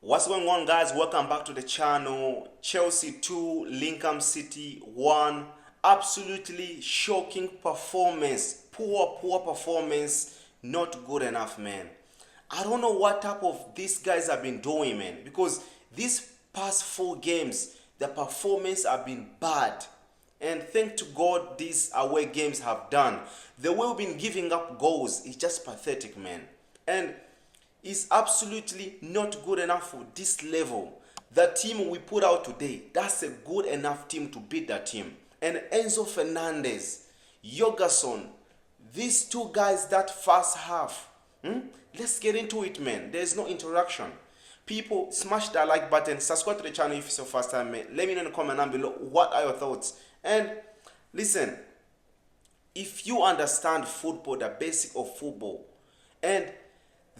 What's going on, guys? Welcome back to the channel. Chelsea 2, Lincoln City 1. Absolutely shocking performance. Poor performance. Not good enough, man. I don't know what type of these guys have been doing, man, because these past 4 games the performance have been bad, and thank to God these away games have done. The way we've been giving up goals is just pathetic, man, and it's absolutely not good enough for this level. The team we put out today, that's a good enough team to beat that team. And Enzo Fernandez, Jorgensen, these two guys that first half, let's get into it, man. There's no interaction. People, smash that like button, subscribe to the channel if it's your first time, man. Let me know in the comment down below what are your thoughts. And listen, if you understand football, the basic of football, and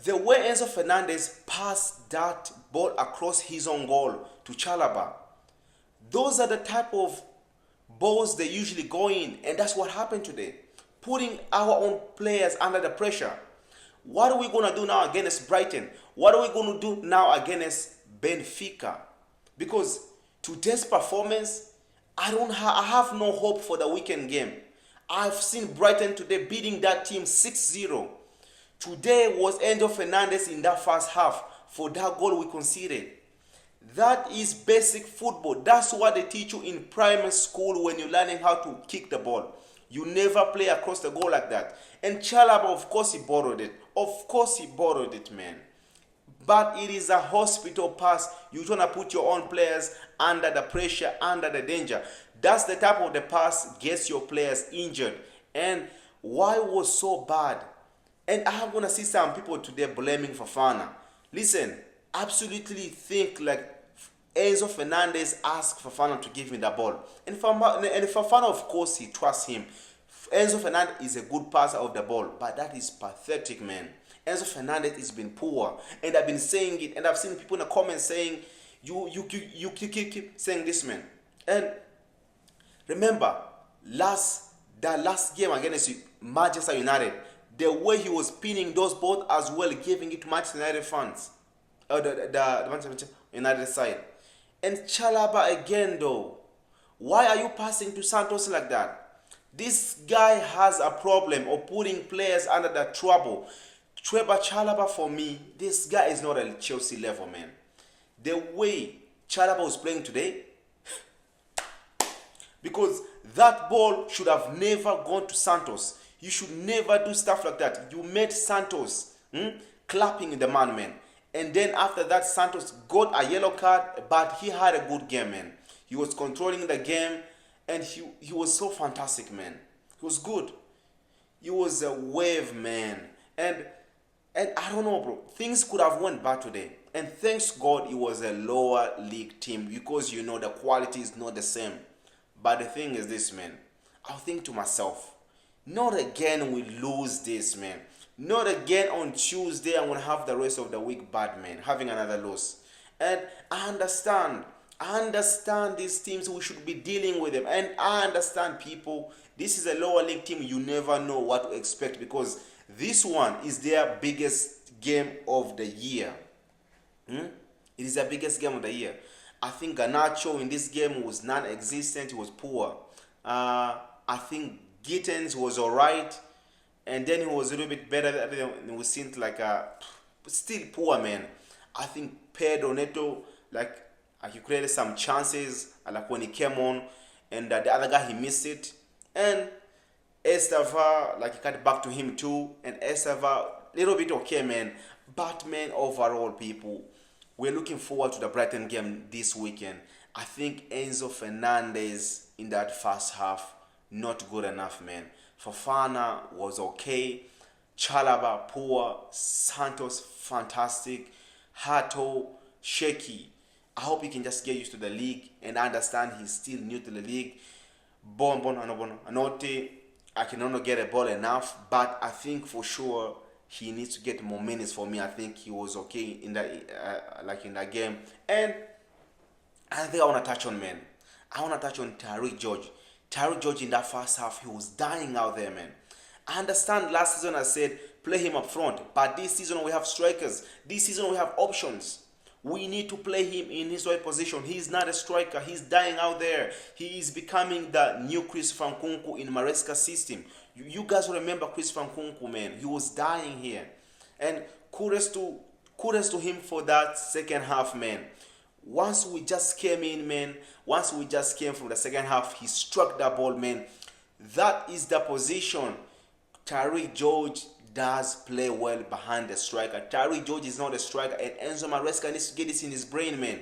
the way Enzo Fernandez passed that ball across his own goal to Chalaba, those are the type of balls they usually go in, and that's what happened today. Putting our own players under the pressure. What are we going to do now against Brighton? What are we going to do now against Benfica? Because today's performance, I have no hope for the weekend game. I've seen Brighton today beating that team 6-0. Today was Enzo Fernandez in that first half for that goal we conceded. That is basic football. That's what they teach you in primary school when you're learning how to kick the ball. You never play across the goal like that. And Chalaba, of course, he borrowed it. Of course, he borrowed it, man. But it is a hospital pass. You're trying to put your own players under the pressure, under the danger. That's the type of the pass gets your players injured. And why it was so bad? And I'm going to see some people today blaming Fofana. Listen, absolutely think like Enzo Fernandez asked Fofana to give him the ball. And Fofana, of course, he trusts him. Enzo Fernandez is a good passer of the ball, but that is pathetic, man. Enzo Fernandez has been poor, and I've been saying it, and I've seen people in the comments saying, you keep saying this, man. And remember, the last game against Manchester United, the way he was pinning those balls as well, giving it to Manchester United fans, the Manchester United side. And Chalaba again, though. Why are you passing to Santos like that? This guy has a problem of putting players under the trouble. Trevor Chalaba, for me, this guy is not a Chelsea level, man. The way Chalaba was playing today, because that ball should have never gone to Santos. You should never do stuff like that. You made Santos clapping the man. And then after that, Santos got a yellow card, but he had a good game, man. He was controlling the game, and he was so fantastic, man. He was good. He was a wave, man. And I don't know, bro. Things could have went bad today. And thanks God it was a lower league team, because you know the quality is not the same. But the thing is this, man. I'll think to myself, not again we lose this, man. Not again on Tuesday I'm going to have the rest of the week bad, man. Having another loss. And I understand these teams, we should be dealing with them. And I understand, people, this is a lower league team. You never know what to expect, because this one is their biggest game of the year. It is their biggest game of the year. I think Garnacho in this game was non-existent. He was poor. I think Gittens was alright. And then he was a little bit better than we seemed like still poor, man. I think Pedro Neto, he created some chances, like when he came on, and the other guy, he missed it. And Esteva, he cut back to him too. And Esteva, little bit okay, man. But man, overall, people, we're looking forward to the Brighton game this weekend. I think Enzo Fernandez in that first half, not good enough, man. Fofana was okay. Chalaba, poor. Santos, fantastic. Hato, shaky. I hope he can just get used to the league, and I understand he's still new to the league. Buonanotte, I can only get a ball enough, but I think for sure he needs to get more minutes. For me, I think he was okay in that in that game. And I think I want to touch on, man. I want to touch on Tyrique George. Tyrique George in that first half, he was dying out there, man. I understand last season I said play him up front, but this season we have strikers. This season we have options. We need to play him in his right position. He's not a striker. He's dying out there. He is becoming the new Christopher Nkunku in Maresca's system. You guys remember Christopher Nkunku, man. He was dying here. And kudos to him for that second half, man. Once we just came in, man, once we just came from the second half, he struck that ball, man. That is the position Tyrique George does play well behind the striker. Tyrique George is not a striker, and Enzo Maresca needs to get this in his brain, man.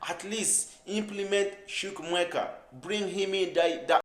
At least implement Chukwuemeka. Bring him in that